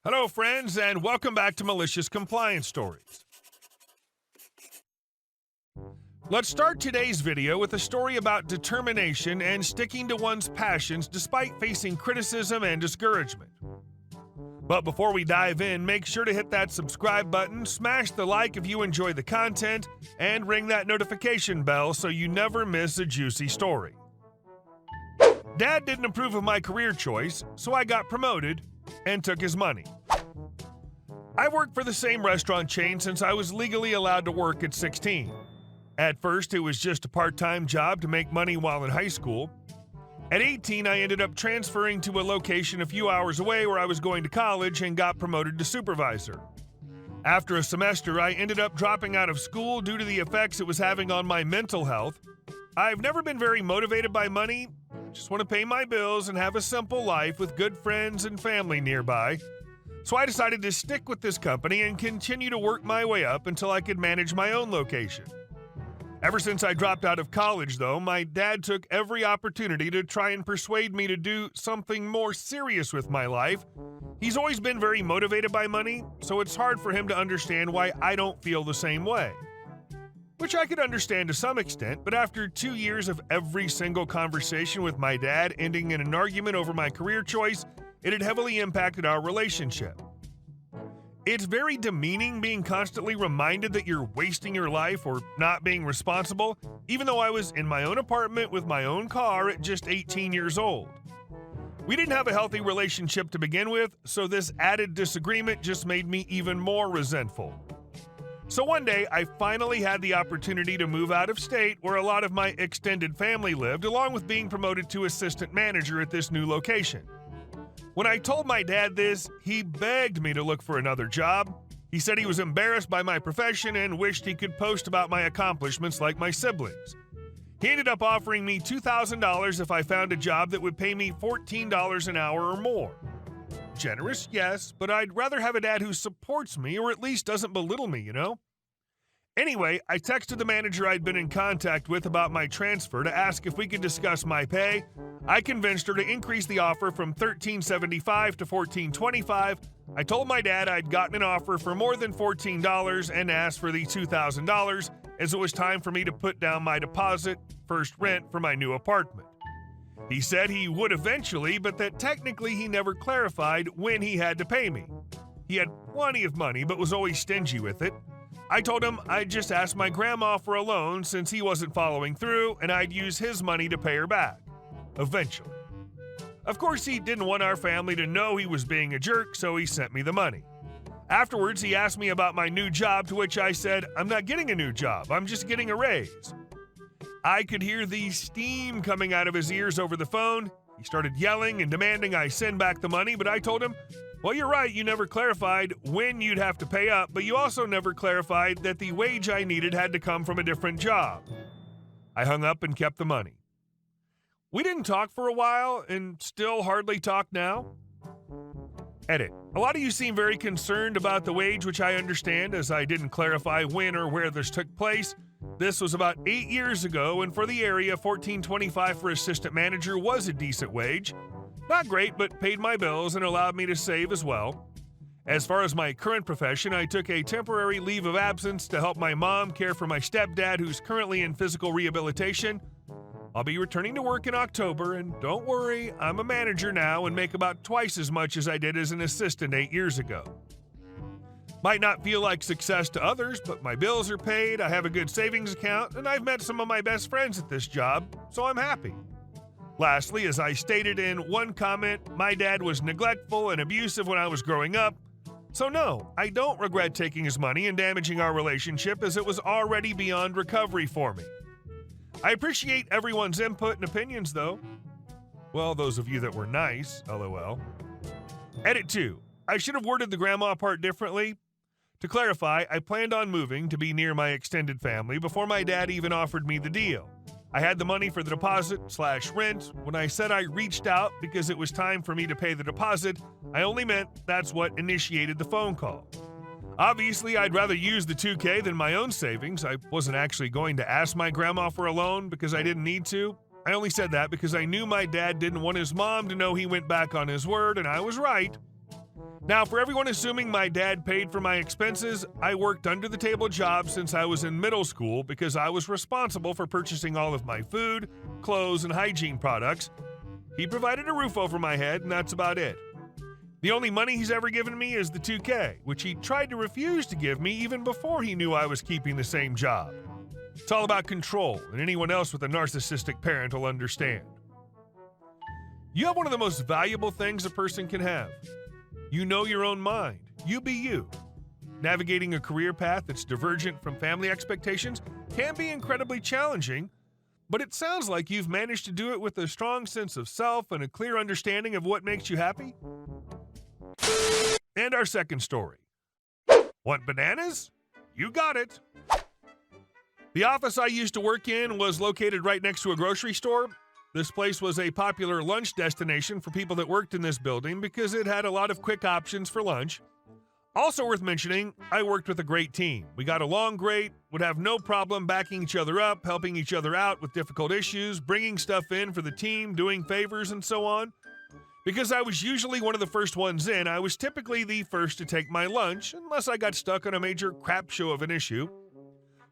Hello, friends, and welcome back to Malicious Compliance Stories. Let's start today's video with a story about determination and sticking to one's passions despite facing criticism and discouragement. But before we dive in, make sure to hit that subscribe button, smash the like if you enjoy the content, and ring that notification bell so you never miss a juicy story. Dad didn't approve of my career choice, so I got promoted and took his money. I worked for the same restaurant chain since I was legally allowed to work at 16. At first, it was just a part-time job to make money while in high school. At 18, I ended up transferring to a location a few hours away where I was going to college and got promoted to supervisor. After a semester, I ended up dropping out of school due to the effects it was having on my mental health. I've never been very motivated by money. Just want to pay my bills and have a simple life with good friends and family nearby. So I decided to stick with this company and continue to work my way up until I could manage my own location. Ever since I dropped out of college, though, my dad took every opportunity to try and persuade me to do something more serious with my life. He's always been very motivated by money, so it's hard for him to understand why I don't feel the same way. Which I could understand to some extent, but after 2 years of every single conversation with my dad ending in an argument over my career choice, it had heavily impacted our relationship. It's very demeaning being constantly reminded that you're wasting your life or not being responsible, even though I was in my own apartment with my own car at just 18 years old. We didn't have a healthy relationship to begin with, so this added disagreement just made me even more resentful. So one day, I finally had the opportunity to move out of state where a lot of my extended family lived, along with being promoted to assistant manager at this new location. When I told my dad this, he begged me to look for another job. He said he was embarrassed by my profession and wished he could post about my accomplishments like my siblings. He ended up offering me $2,000 if I found a job that would pay me $14 an hour or more. Generous, yes, but I'd rather have a dad who supports me or at least doesn't belittle me, you know? Anyway, I texted the manager I'd been in contact with about my transfer to ask if we could discuss my pay. I convinced her to increase the offer from $13.75 to $14.25. I told my dad I'd gotten an offer for more than $14 and asked for the $2,000 as it was time for me to put down my deposit, first rent for my new apartment. He said he would eventually, but that technically he never clarified when he had to pay me. He had plenty of money, but was always stingy with it. I told him I'd just ask my grandma for a loan since he wasn't following through, and I'd use his money to pay her back. Eventually. Of course, he didn't want our family to know he was being a jerk, so he sent me the money. Afterwards, he asked me about my new job, to which I said, I'm not getting a new job, I'm just getting a raise. I could hear the steam coming out of his ears over the phone. He started yelling and demanding I send back the money, but I told him, well, you're right, you never clarified when you'd have to pay up, but you also never clarified that the wage I needed had to come from a different job. I hung up and kept the money. We didn't talk for a while and still hardly talk now. Edit. A lot of you seem very concerned about the wage, which I understand, as I didn't clarify when or where this took place. This was about 8 years ago, and for the area, $14.25 for assistant manager was a decent wage. Not great, but paid my bills and allowed me to save as well. As far as my current profession, I took a temporary leave of absence to help my mom care for my stepdad, who's currently in physical rehabilitation. I'll be returning to work in October, and don't worry, I'm a manager now and make about twice as much as I did as an assistant 8 years ago. Might not feel like success to others, but my bills are paid, I have a good savings account, and I've met some of my best friends at this job, so I'm happy. Lastly, as I stated in one comment, my dad was neglectful and abusive when I was growing up, so no, I don't regret taking his money and damaging our relationship as it was already beyond recovery for me. I appreciate everyone's input and opinions, though. Well, those of you that were nice, lol. Edit 2. I should have worded the grandma part differently. To clarify, I planned on moving to be near my extended family before my dad even offered me the deal. I had the money for the deposit/rent. When I said I reached out because it was time for me to pay the deposit, I only meant that's what initiated the phone call. Obviously, I'd rather use the $2,000 than my own savings. I wasn't actually going to ask my grandma for a loan because I didn't need to. I only said that because I knew my dad didn't want his mom to know he went back on his word, and I was right. Now, for everyone assuming my dad paid for my expenses, I worked under-the-table jobs since I was in middle school because I was responsible for purchasing all of my food, clothes, and hygiene products. He provided a roof over my head, and that's about it. The only money he's ever given me is the $2K, which he tried to refuse to give me even before he knew I was keeping the same job. It's all about control, and anyone else with a narcissistic parent will understand. You have one of the most valuable things a person can have. You know your own mind. You be you. Navigating a career path that's divergent from family expectations can be incredibly challenging, but it sounds like you've managed to do it with a strong sense of self and a clear understanding of what makes you happy. And our second story. Want bananas? You got it. The office I used to work in was located right next to a grocery store. This place was a popular lunch destination for people that worked in this building because it had a lot of quick options for lunch. Also worth mentioning, I worked with a great team. We got along great, would have no problem backing each other up, helping each other out with difficult issues, bringing stuff in for the team, doing favors, and so on. Because I was usually one of the first ones in, I was typically the first to take my lunch, unless I got stuck on a major crap show of an issue.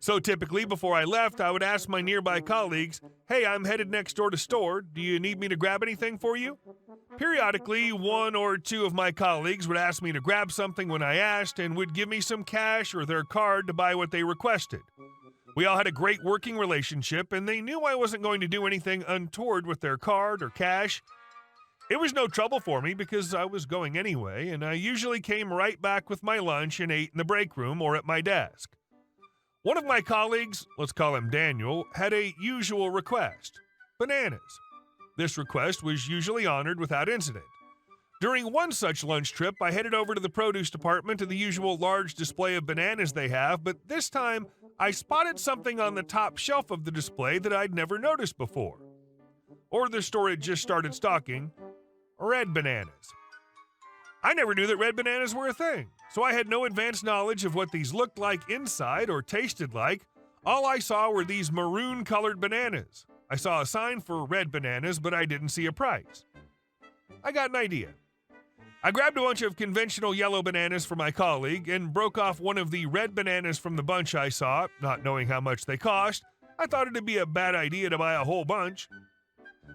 So typically, before I left, I would ask my nearby colleagues, "Hey, I'm headed next door to store. Do you need me to grab anything for you?" Periodically, one or two of my colleagues would ask me to grab something when I asked and would give me some cash or their card to buy what they requested. We all had a great working relationship, and they knew I wasn't going to do anything untoward with their card or cash. It was no trouble for me because I was going anyway, and I usually came right back with my lunch and ate in the break room or at my desk. One of my colleagues, let's call him Daniel, had a usual request: bananas. This request was usually honored without incident. During one such lunch trip, I headed over to the produce department to the usual large display of bananas they have, but this time I spotted something on the top shelf of the display that I'd never noticed before. Or the store had just started stocking red bananas. I never knew that red bananas were a thing, so I had no advanced knowledge of what these looked like inside or tasted like. All I saw were these maroon-colored bananas. I saw a sign for red bananas, but I didn't see a price. I got an idea. I grabbed a bunch of conventional yellow bananas for my colleague and broke off one of the red bananas from the bunch I saw, not knowing how much they cost. I thought it'd be a bad idea to buy a whole bunch,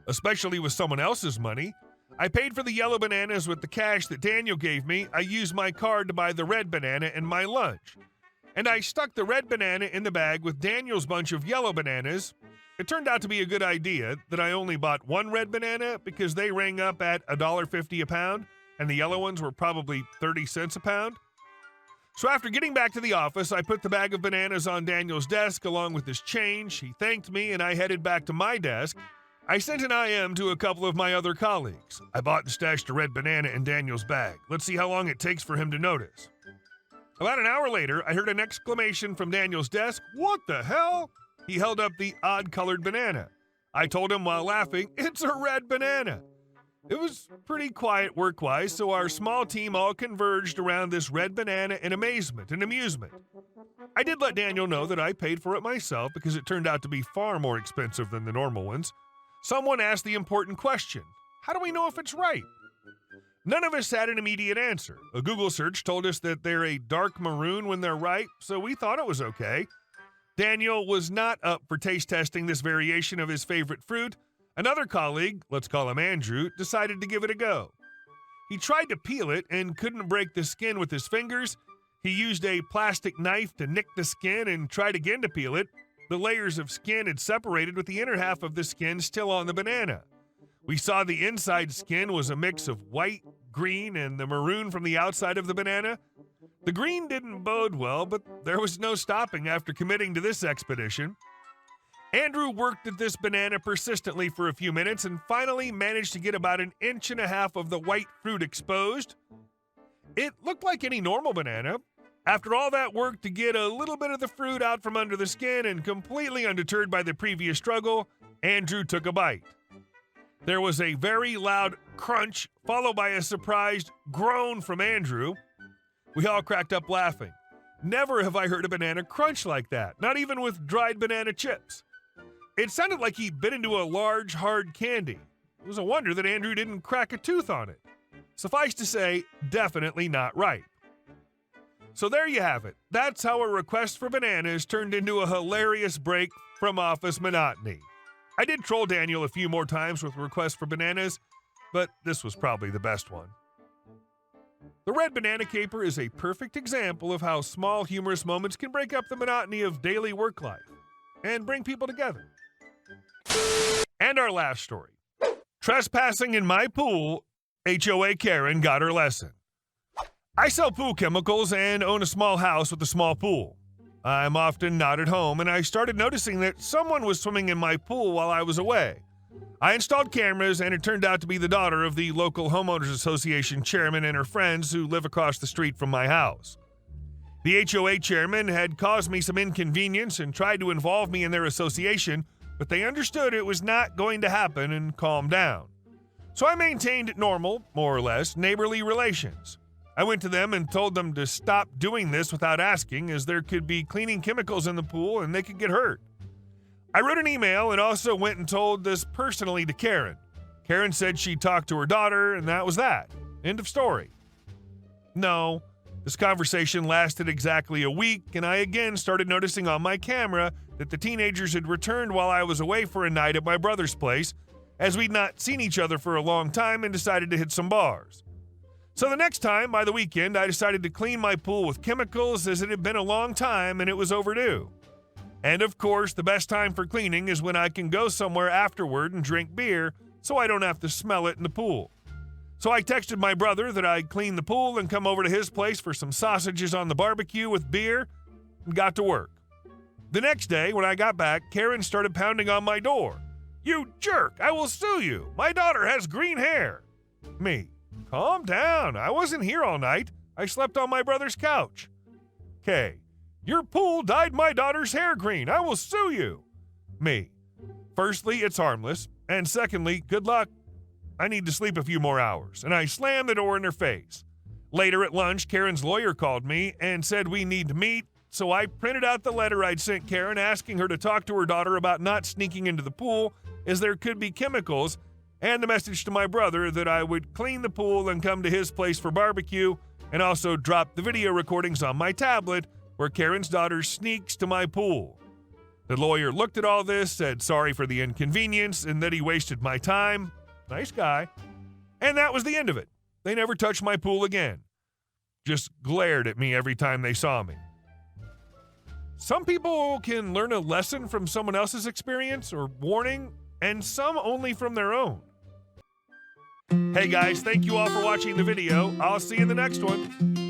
especially with someone else's money. I paid for the yellow bananas with the cash that Daniel gave me. I used my card to buy the red banana and my lunch. And I stuck the red banana in the bag with Daniel's bunch of yellow bananas. It turned out to be a good idea that I only bought one red banana because they rang up at $1.50 a pound, and the yellow ones were probably 30 cents a pound. So after getting back to the office, I put the bag of bananas on Daniel's desk along with his change. He thanked me, and I headed back to my desk. I sent an IM to a couple of my other colleagues. I bought and stashed a red banana in Daniel's bag. Let's see how long it takes for him to notice. About an hour later, I heard an exclamation from Daniel's desk. "What the hell?" He held up the odd-colored banana. I told him while laughing, "It's a red banana." It was pretty quiet work-wise, so our small team all converged around this red banana in amazement and amusement. I did let Daniel know that I paid for it myself because it turned out to be far more expensive than the normal ones. Someone asked the important question: how do we know if it's right? None of us had an immediate answer. A Google search told us that they're a dark maroon when they're ripe, so we thought it was okay. Daniel was not up for taste testing this variation of his favorite fruit. Another colleague, let's call him Andrew, decided to give it a go. He tried to peel it and couldn't break the skin with his fingers. He used a plastic knife to nick the skin and tried again to peel it. The layers of skin had separated with the inner half of the skin still on the banana. We saw the inside skin was a mix of white, green, and the maroon from the outside of the banana. The green didn't bode well, but there was no stopping after committing to this expedition. Andrew worked at this banana persistently for a few minutes and finally managed to get about 1.5 inches of the white fruit exposed. It looked like any normal banana. After all that work to get a little bit of the fruit out from under the skin and completely undeterred by the previous struggle, Andrew took a bite. There was a very loud crunch, followed by a surprised groan from Andrew. We all cracked up laughing. Never have I heard a banana crunch like that, not even with dried banana chips. It sounded like he bit into a large, hard candy. It was a wonder that Andrew didn't crack a tooth on it. Suffice to say, definitely not right. So there you have it. That's how a request for bananas turned into a hilarious break from office monotony. I did troll Daniel a few more times with requests for bananas, but this was probably the best one. The red banana caper is a perfect example of how small humorous moments can break up the monotony of daily work life and bring people together. And our last story. Trespassing in my pool, HOA Karen got her lesson. I sell pool chemicals and own a small house with a small pool. I'm often not at home, and I started noticing that someone was swimming in my pool while I was away. I installed cameras, and it turned out to be the daughter of the local homeowners association chairman and her friends who live across the street from my house. The HOA chairman had caused me some inconvenience and tried to involve me in their association, but they understood it was not going to happen and calmed down. So I maintained normal, more or less, neighborly relations. I went to them and told them to stop doing this without asking, as there could be cleaning chemicals in the pool and they could get hurt. I wrote an email and also went and told this personally to Karen. Karen said she talked to her daughter, and that was that. End of story. No, this conversation lasted exactly a week, and I again started noticing on my camera that the teenagers had returned while I was away for a night at my brother's place, as we'd not seen each other for a long time and decided to hit some bars. So the next time, by the weekend, I decided to clean my pool with chemicals, as it had been a long time and it was overdue. And of course, the best time for cleaning is when I can go somewhere afterward and drink beer, so I don't have to smell it in the pool. So I texted my brother that I'd clean the pool and come over to his place for some sausages on the barbecue with beer, and got to work. The next day, when I got back, Karen started pounding on my door. "You jerk, I will sue you. My daughter has green hair." Me: "Calm down. I wasn't here all night. I slept on my brother's couch." K: "Your pool dyed my daughter's hair green. I will sue you." Me: "Firstly, it's harmless. And secondly, good luck. I need to sleep a few more hours." And I slammed the door in her face. Later at lunch, Karen's lawyer called me and said we need to meet, so I printed out the letter I'd sent Karen asking her to talk to her daughter about not sneaking into the pool, as there could be chemicals, and the message to my brother that I would clean the pool and come to his place for barbecue, and also drop the video recordings on my tablet where Karen's daughter sneaks to my pool. The lawyer looked at all this, said sorry for the inconvenience and that he wasted my time. Nice guy. And that was the end of it. They never touched my pool again. Just glared at me every time they saw me. Some people can learn a lesson from someone else's experience or warning, and some only from their own. Hey guys, thank you all for watching the video. I'll see you in the next one.